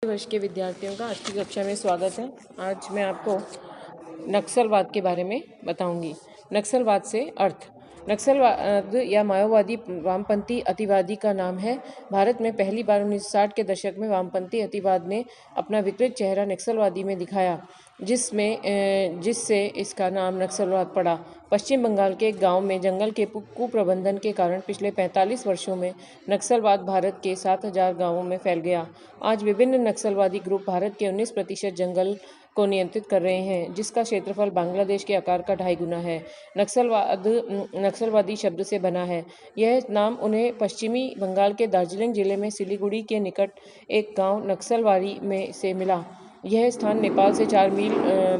वर्ष के विद्यार्थियों का आज की कक्षा में स्वागत है। आज मैं आपको नक्सलवाद के बारे में बताऊंगी। नक्सलवाद से अर्थ। नक्सलवाद या माओवादी वामपंथी अतिवादी का नाम है। भारत में पहली बार 1960 के दशक में वामपंथी अतिवाद ने अपना विकृत चेहरा नक्सलवादी में दिखाया, जिससे इसका नाम नक्सलवाद पड़ा। पश्चिम बंगाल के एक गांव में जंगल के कुप्रबंधन के कारण पिछले 45 वर्षों में नक्सलवाद भारत के 7,000 गांवों में फैल गया। आज विभिन्न नक्सलवादी ग्रुप भारत के 19% जंगल को नियंत्रित कर रहे हैं, जिसका क्षेत्रफल बांग्लादेश के आकार का 2.5 गुना है। नक्सलवादी शब्द से बना है। यह नाम उन्हें पश्चिमी बंगाल के दार्जिलिंग जिले में सिलीगुड़ी के निकट एक गांव नक्सलवाड़ी में से मिला। यह स्थान नेपाल से 4 मील,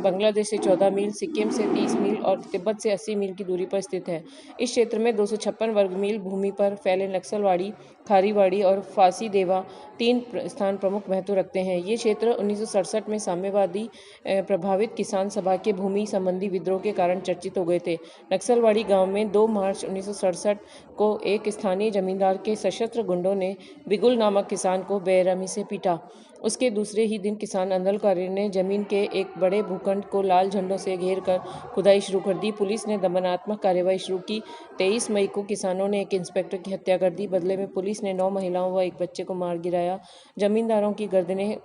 बांग्लादेश से 14 मील, सिक्किम से 30 मील और तिब्बत से 80 मील की दूरी पर स्थित है। इस क्षेत्र में 256 वर्ग मील भूमि पर फैले नक्सलवाड़ी, खारीवाड़ी और फांसीदेवा 3 स्थान प्रमुख महत्व रखते हैं। ये क्षेत्र 1967 में साम्यवादी प्रभावित किसान सभा के भूमि संबंधी विद्रोह के कारण चर्चित हो गए थे। नक्सलवाड़ी गांव में 2 मार्च 1967 को एक स्थानीय जमींदार के सशस्त्र गुंडों ने बिगुल नामक किसान को बेरहमी से पीटा। उसके दूसरे ही दिन किसान आंदोलनकारियों ने जमीन के एक बड़े भूखंड को लाल झंडों से घेर कर खुदाई शुरू कर दी। पुलिस ने दमनात्मक कार्रवाई शुरू की। 23 मई को किसानों ने एक इंस्पेक्टर की हत्या कर दी। बदले में पुलिस ने 9 महिलाओं व एक बच्चे को मार गिराया। जमींदारों की गर्दनें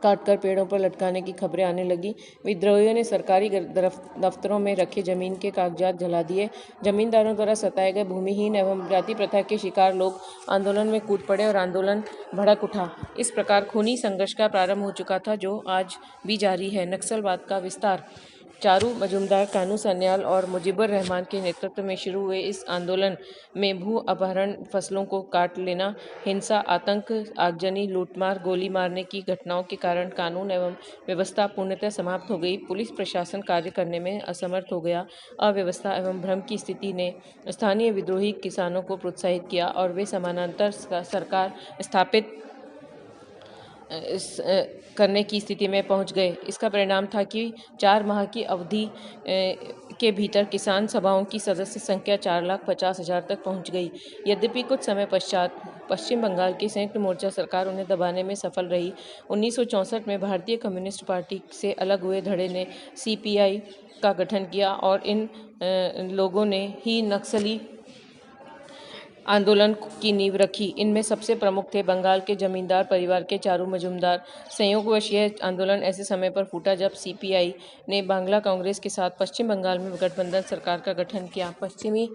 काटकर पेड़ों पर लटकाने की खबरें आने लगी। विद्रोहियों ने सरकारी दफ्तरों में रखे जमीन के कागजात जला दिए। जमींदारों द्वारा सताए गए भूमिहीन एवं जाति प्रथा के शिकार लोग आंदोलन में कूद पड़े और आंदोलन भड़क उठा। इस प्रकार खूनी संघर्ष का प्रारंभ हो चुका था, जो आज भी जारी है। नक्सलवाद का विस्तार। चारू मजूमदार, कानू सन्याल और मुजीबुर रहमान के नेतृत्व में शुरू हुए इस आंदोलन में भू अपहरण, फसलों को काट लेना, हिंसा, आतंक, आगजनी, लूटमार, गोली मारने की घटनाओं के कारण कानून एवं व्यवस्था पूर्णतः समाप्त हो गई। पुलिस प्रशासन कार्य करने में असमर्थ हो गया। अव्यवस्था एवं भ्रम की स्थिति ने स्थानीय विद्रोही किसानों को प्रोत्साहित किया और वे समानांतर सरकार स्थापित करने की स्थिति में पहुंच गए। इसका परिणाम था कि 4 माह की अवधि के भीतर किसान सभाओं की सदस्य संख्या 4,50,000 तक पहुंच गई। यद्यपि कुछ समय पश्चात पश्चिम बंगाल की संयुक्त मोर्चा सरकार उन्हें दबाने में सफल रही। 1964 में भारतीय कम्युनिस्ट पार्टी से अलग हुए धड़े ने CPI का गठन किया और इन लोगों ने ही नक्सली आंदोलन की नींव रखी। इनमें सबसे प्रमुख थे बंगाल के जमींदार परिवार के चारू मजूमदार। संयोगवश यह आंदोलन ऐसे समय पर फूटा जब CPI ने बांग्ला कांग्रेस के साथ पश्चिम बंगाल में गठबंधन सरकार का गठन किया। पश्चिमी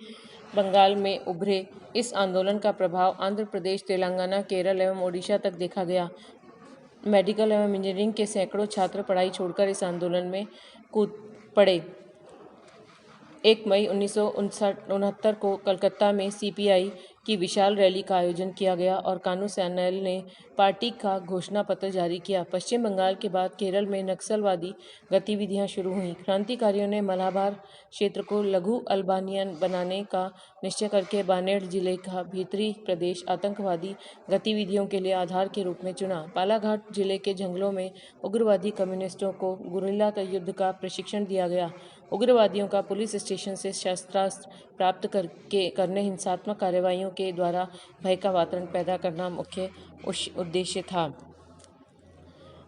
बंगाल में उभरे इस आंदोलन का प्रभाव आंध्र प्रदेश, तेलंगाना, केरल एवं ओडिशा तक देखा गया। मेडिकल एवं इंजीनियरिंग के सैकड़ों छात्र पढ़ाई छोड़कर इस आंदोलन में कूद पड़े। 1 मई 1969 को कलकत्ता में CPI की विशाल रैली का आयोजन किया गया और कानू सन्याल ने पार्टी का घोषणा पत्र जारी किया। पश्चिम बंगाल के बाद केरल में नक्सलवादी गतिविधियां शुरू हुईं। क्रांतिकारियों ने मलाबार क्षेत्र को लघु अल्बानिया बनाने का निश्चय करके बानेड़ जिले का भीतरी प्रदेश आतंकवादी गतिविधियों के लिए आधार के रूप में चुना। बालाघाट जिले के जंगलों में उग्रवादी कम्युनिस्टों को गुरिल्ला युद्ध का प्रशिक्षण दिया गया। उग्रवादियों का पुलिस स्टेशन से शस्त्रास्त्र प्राप्त करने हिंसात्मक कार्रवाइयों के द्वारा भय का वातावरण पैदा करना मुख्य उद्देश्य था।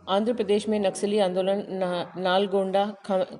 आंध्र प्रदेश में नक्सली आंदोलन नालगोंडा,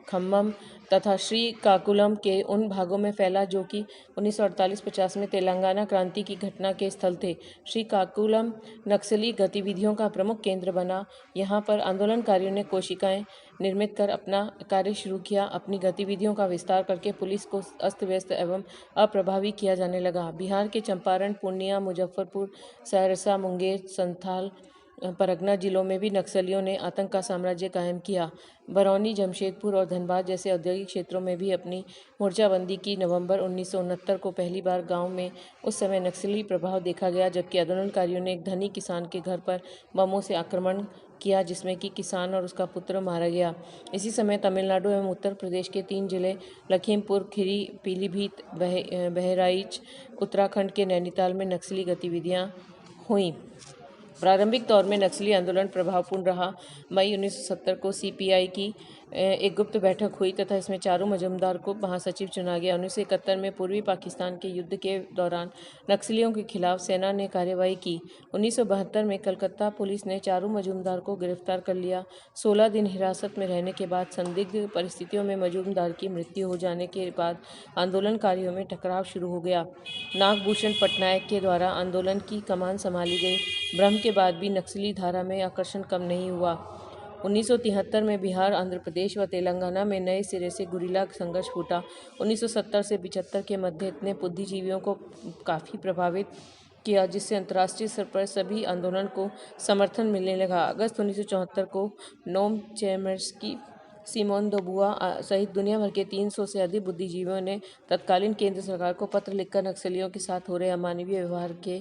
खम्मम तथा श्रीकाकुलम के उन भागों में फैला जो कि 1948-50 में तेलंगाना क्रांति की घटना के स्थल थे। श्रीकाकुलम नक्सली गतिविधियों का प्रमुख केंद्र बना। यहाँ पर आंदोलनकारियों ने कोशिकाएं निर्मित कर अपना कार्य शुरू किया। अपनी गतिविधियों का विस्तार करके पुलिस को अस्त व्यस्त एवं अप्रभावी किया जाने लगा। बिहार के चंपारण, पूर्णिया, मुजफ्फरपुर, सहरसा, मुंगेर, संथाल, परगना जिलों में भी नक्सलियों ने आतंक का साम्राज्य कायम किया। बरौनी, जमशेदपुर और धनबाद जैसे औद्योगिक क्षेत्रों में भी अपनी मोर्चाबंदी की। नवंबर 1969 को पहली बार गांव में उस समय नक्सली प्रभाव देखा गया, जबकि आंदोलनकारियों ने एक धनी किसान के घर पर बमों से आक्रमण किया, जिसमें कि किसान और उसका पुत्र मारा गया। इसी समय तमिलनाडु एवं उत्तर प्रदेश के 3 जिले लखीमपुर खीरी, पीलीभीत, बहराइच, उत्तराखंड के नैनीताल में नक्सली गतिविधियां हुईं। प्रारंभिक दौर में नक्सली आंदोलन प्रभावपूर्ण रहा। मई 1970 को सीपीआई की एक गुप्त बैठक हुई तथा इसमें चारू मजूमदार को महासचिव चुना गया। 1971 में पूर्वी पाकिस्तान के युद्ध के दौरान नक्सलियों के खिलाफ सेना ने कार्रवाई की। 1972 में कलकत्ता पुलिस ने चारू मजूमदार को गिरफ्तार कर लिया। 16 दिन हिरासत में रहने के बाद संदिग्ध परिस्थितियों में मजूमदार की मृत्यु हो जाने के बाद आंदोलनकारियों में टकराव शुरू हो गया। नागभूषण पटनायक के द्वारा आंदोलन की कमान संभाली गई। भ्रम के बाद भी नक्सली धारा में आकर्षण कम नहीं हुआ। 1973 में बिहार, आंध्र प्रदेश व तेलंगाना में नए सिरे से गुरिल्ला संघर्ष फूटा। 1970 से 75 के मध्य ने बुद्धिजीवियों को काफ़ी प्रभावित किया, जिससे अंतर्राष्ट्रीय स्तर पर सभी आंदोलन को समर्थन मिलने लगा। अगस्त 1974 को नोम चॉम्स्की, सिमोन दे beauvoir सहित दुनिया भर के 300 से अधिक बुद्धिजीवियों ने तत्कालीन केंद्र सरकार को पत्र लिखकर नक्सलियों के साथ हो रहे अमानवीय व्यवहार के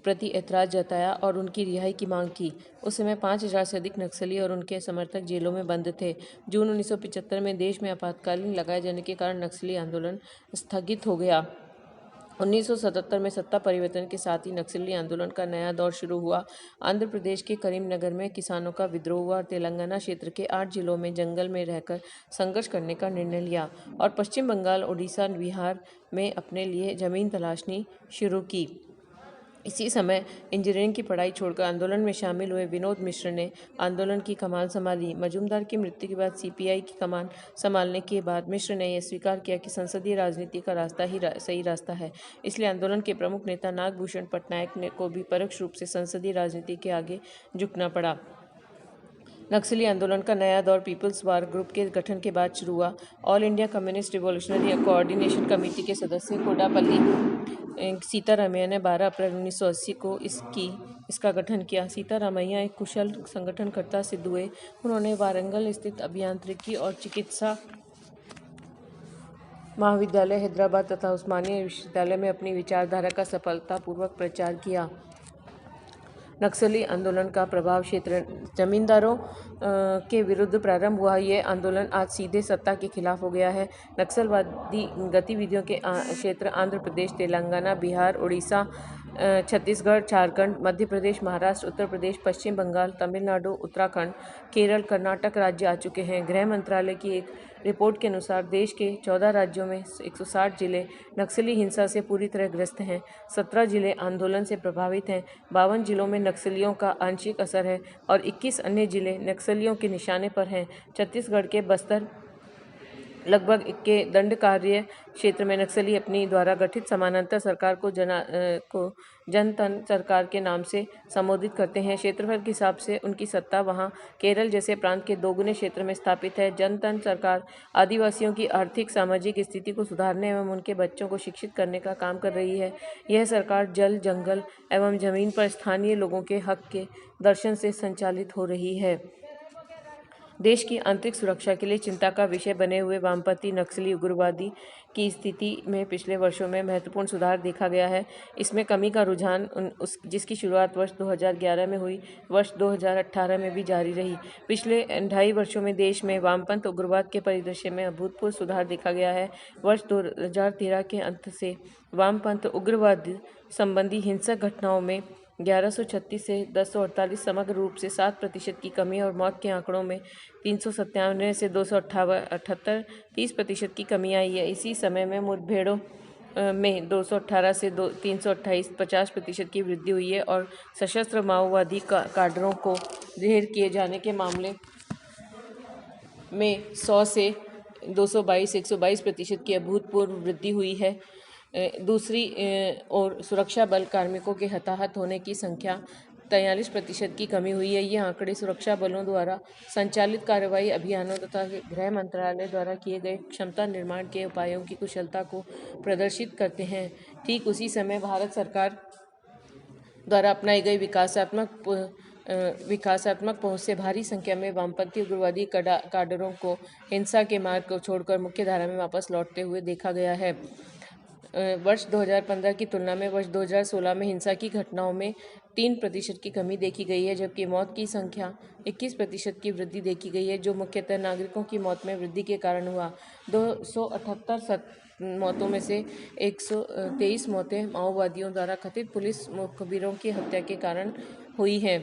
प्रति ऐतराज़ जताया और उनकी रिहाई की मांग की। उस समय 5000 से अधिक नक्सली और उनके समर्थक जेलों में बंद थे। जून 1975 में देश में आपातकालीन लगाए जाने के कारण नक्सली आंदोलन स्थगित हो गया। 1977 में सत्ता परिवर्तन के साथ ही नक्सली आंदोलन का नया दौर शुरू हुआ। आंध्र प्रदेश के करीमनगर में किसानों का विद्रोह हुआ और तेलंगाना क्षेत्र के 8 जिलों में जंगल में रहकर संघर्ष करने का निर्णय लिया और पश्चिम बंगाल, ओडिशा, बिहार में अपने लिए जमीन तलाशनी शुरू की। इसी समय इंजीनियरिंग की पढ़ाई छोड़कर आंदोलन में शामिल हुए विनोद मिश्र ने आंदोलन की कमान संभाली। मजूमदार की मृत्यु के बाद सीपीआई की कमान संभालने के बाद मिश्र ने यह स्वीकार किया कि संसदीय राजनीति का रास्ता ही सही रास्ता है। इसलिए आंदोलन के प्रमुख नेता नागभूषण पटनायक को भी परोक्ष रूप से संसदीय राजनीति के आगे झुकना पड़ा। नक्सली आंदोलन का नया दौर पीपल्स वार ग्रुप के गठन के बाद शुरू हुआ। All India communist revolutionary coordination committee के सदस्य कोडापल्ली सीतारामैया ने 12 अप्रैल 1980 को इसका गठन किया। सीतारामैया एक कुशल संगठनकर्ता सिद्ध हुए। उन्होंने वारंगल स्थित अभियांत्रिकी और चिकित्सा महाविद्यालय हैदराबाद तथा उस्मानिया विश्वविद्यालय में अपनी विचारधारा का सफलतापूर्वक प्रचार किया। नक्सली आंदोलन का प्रभाव क्षेत्र जमींदारों के विरुद्ध प्रारंभ हुआ। ये आंदोलन आज सीधे सत्ता के खिलाफ हो गया है। नक्सलवादी गतिविधियों के क्षेत्र आंध्र प्रदेश, तेलंगाना, बिहार, उड़ीसा, छत्तीसगढ़, झारखंड, मध्य प्रदेश, महाराष्ट्र, उत्तर प्रदेश, पश्चिम बंगाल, तमिलनाडु, उत्तराखंड, केरल, कर्नाटक राज्य आ चुके हैं। गृह मंत्रालय की एक रिपोर्ट के अनुसार देश के 14 राज्यों में 160 जिले नक्सली हिंसा से पूरी तरह ग्रस्त हैं। 17 जिले आंदोलन से प्रभावित हैं। 52 जिलों में नक्सलियों का आंशिक असर है और 21 अन्य जिले नक्सलियों के निशाने पर हैं। छत्तीसगढ़ के बस्तर लगभग के दंड कार्य क्षेत्र में नक्सली अपनी द्वारा गठित समानांतर सरकार को जनतंत्र सरकार के नाम से संबोधित करते हैं। क्षेत्रफल के हिसाब से उनकी सत्ता वहां केरल जैसे प्रांत के दोगुने क्षेत्र में स्थापित है। जनतंत्र सरकार आदिवासियों की आर्थिक सामाजिक स्थिति को सुधारने एवं उनके बच्चों को शिक्षित करने का काम कर रही है। यह सरकार जल, जंगल एवं जमीन पर स्थानीय लोगों के हक के दर्शन से संचालित हो रही है। देश की आंतरिक सुरक्षा के लिए चिंता का विषय बने हुए वामपंथी नक्सली उग्रवादी की स्थिति में पिछले वर्षों में महत्वपूर्ण सुधार देखा गया है। इसमें कमी का रुझान जिसकी शुरुआत वर्ष 2011 में हुई, वर्ष 2018 में भी जारी रही। पिछले 2.5 वर्षों में देश में वामपंथ उग्रवाद के परिदृश्य में अभूतपूर्व सुधार देखा गया है। वर्ष 2013 के अंत से वामपंथ उग्रवाद संबंधी हिंसक घटनाओं में 1136 से 1048 समग्र रूप से 7% की कमी और मौत के आंकड़ों में 397 से 278 30% की कमी आई है। इसी समय में मुठभेड़ों में 218 से 328 50% की वृद्धि हुई है और सशस्त्र माओवादी काडरों को ढेर किए जाने के मामले में 100 से 222 122% की अभूतपूर्व वृद्धि हुई है। दूसरी ओर सुरक्षा बल कार्मिकों के हताहत होने की संख्या 43% की कमी हुई है। ये आंकड़े सुरक्षा बलों द्वारा संचालित कार्रवाई अभियानों तथा गृह मंत्रालय द्वारा किए गए क्षमता निर्माण के उपायों की कुशलता को प्रदर्शित करते हैं। ठीक उसी समय भारत सरकार द्वारा अपनाई गई विकासात्मक पहुंच से भारी संख्या में वामपंथी उग्रवादी काडरों को हिंसा के मार्ग को छोड़कर मुख्य धारा में वापस लौटते हुए देखा गया है। वर्ष 2015 की तुलना में वर्ष 2016 में हिंसा की घटनाओं में 3% की कमी देखी गई है, जबकि मौत की संख्या 21% की वृद्धि देखी गई है, जो मुख्यतः नागरिकों की मौत में वृद्धि के कारण हुआ। 278 मौतों में से 123 मौतें माओवादियों द्वारा कथित पुलिस मुखबिरों की हत्या के कारण हुई है।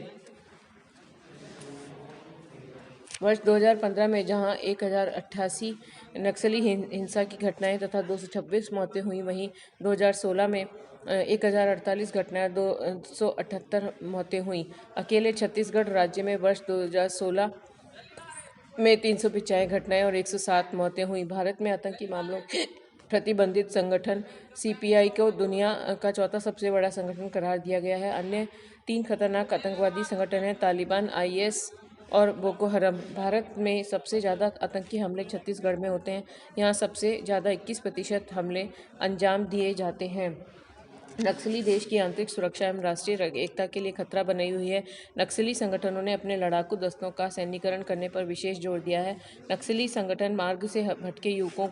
वर्ष 2015 में जहां 1088 नक्सली हिंसा की घटनाएं तथा 226 मौतें हुई, वहीं 2016 में 1048 घटनाएं 278 मौतें हुई। अकेले छत्तीसगढ़ राज्य में वर्ष 2016 में 395 घटनाएं और 107 मौतें हुई। भारत में आतंकी मामलों के प्रतिबंधित संगठन सीपीआई को दुनिया का चौथा सबसे बड़ा संगठन करार दिया गया है। अन्य 3 खतरनाक आतंकवादी संगठन हैं तालिबान, आईएस और बोको हरम। भारत में सबसे ज़्यादा आतंकी हमले छत्तीसगढ़ में होते हैं। यहाँ सबसे ज़्यादा 21% हमले अंजाम दिए जाते हैं। नक्सली देश की आंतरिक सुरक्षा एवं राष्ट्रीय एकता के लिए खतरा बनी हुई है। नक्सली संगठनों ने अपने लड़ाकू दस्तों का सैन्यीकरण करने पर विशेष जोर दिया है। नक्सली संगठन मार्ग से भटके युवकों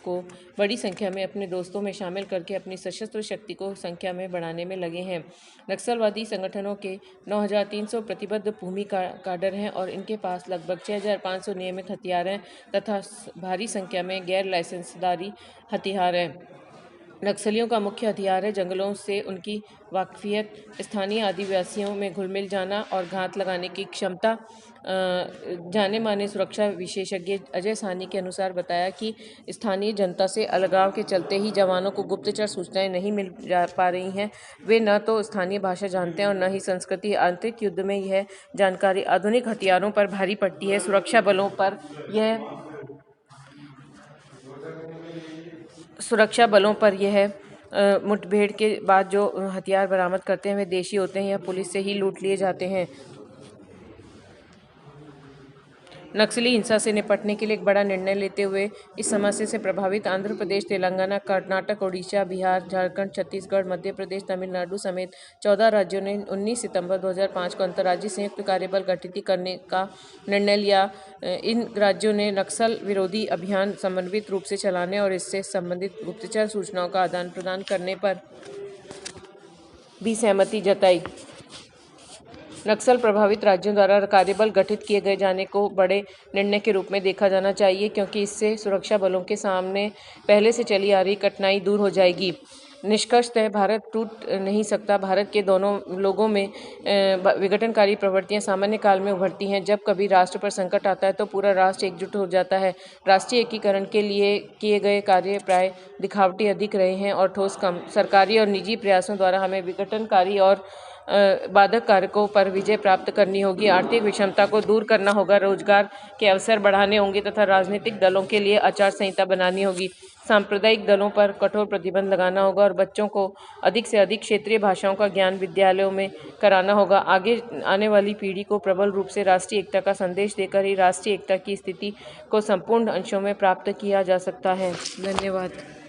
को बड़ी संख्या में अपने दोस्तों में शामिल करके अपनी सशस्त्र शक्ति को संख्या में बढ़ाने में लगे हैं। नक्सलवादी संगठनों के 9,300 प्रतिबद्ध भूमि काडर हैं और इनके पास लगभग 6,500 नियमित हथियार हैं तथा भारी संख्या में गैर लाइसेंसदारी हथियार हैं। नक्सलियों का मुख्य हथियार है जंगलों से उनकी वाकफियत, स्थानीय आदिवासियों में घुल मिल जाना और घात लगाने की क्षमता। जाने माने सुरक्षा विशेषज्ञ अजय साहनी के अनुसार बताया कि स्थानीय जनता से अलगाव के चलते ही जवानों को गुप्तचर सूचनाएं नहीं मिल पा रही हैं। वे न तो स्थानीय भाषा जानते हैं और न ही संस्कृति। आंतरिक युद्ध में यह जानकारी आधुनिक हथियारों पर भारी पड़ती है। सुरक्षा बलों पर यह मुठभेड़ के बाद जो हथियार बरामद करते हैं वे देशी होते हैं या पुलिस से ही लूट लिए जाते हैं। नक्सली हिंसा से निपटने के लिए एक बड़ा निर्णय लेते हुए इस समस्या से प्रभावित आंध्र प्रदेश, तेलंगाना, कर्नाटक, ओडिशा, बिहार, झारखंड, छत्तीसगढ़, मध्य प्रदेश, तमिलनाडु समेत 14 राज्यों ने 19 सितंबर 2005 को अंतर्राज्यीय संयुक्त कार्यबल गठित करने का निर्णय लिया। इन राज्यों ने नक्सल विरोधी अभियान समन्वित रूप से चलाने और इससे संबंधित गुप्तचर सूचनाओं का आदान प्रदान करने पर भी सहमति जताई। नक्सल प्रभावित राज्यों द्वारा कार्यबल गठित किए गए जाने को बड़े निर्णय के रूप में देखा जाना चाहिए, क्योंकि इससे सुरक्षा बलों के सामने पहले से चली आ रही कठिनाई दूर हो जाएगी। निष्कर्षतः भारत टूट नहीं सकता। भारत के दोनों लोगों में विघटनकारी प्रवृत्तियां सामान्य काल में उभरती हैं। जब कभी राष्ट्र पर संकट आता है तो पूरा राष्ट्र एकजुट हो जाता है। राष्ट्रीय एकीकरण के लिए किए गए कार्य प्राय दिखावटी अधिक रहे हैं और ठोस कम। सरकारी और निजी प्रयासों द्वारा हमें विघटनकारी और बाधक कारकों पर विजय प्राप्त करनी होगी। आर्थिक विषमता को दूर करना होगा, रोजगार के अवसर बढ़ाने होंगे तथा राजनीतिक दलों के लिए आचार संहिता बनानी होगी। सांप्रदायिक दलों पर कठोर प्रतिबंध लगाना होगा और बच्चों को अधिक से अधिक क्षेत्रीय भाषाओं का ज्ञान विद्यालयों में कराना होगा। आगे आने वाली पीढ़ी को प्रबल रूप से राष्ट्रीय एकता का संदेश देकर ही राष्ट्रीय एकता की स्थिति को संपूर्ण अंशों में प्राप्त किया जा सकता है। धन्यवाद।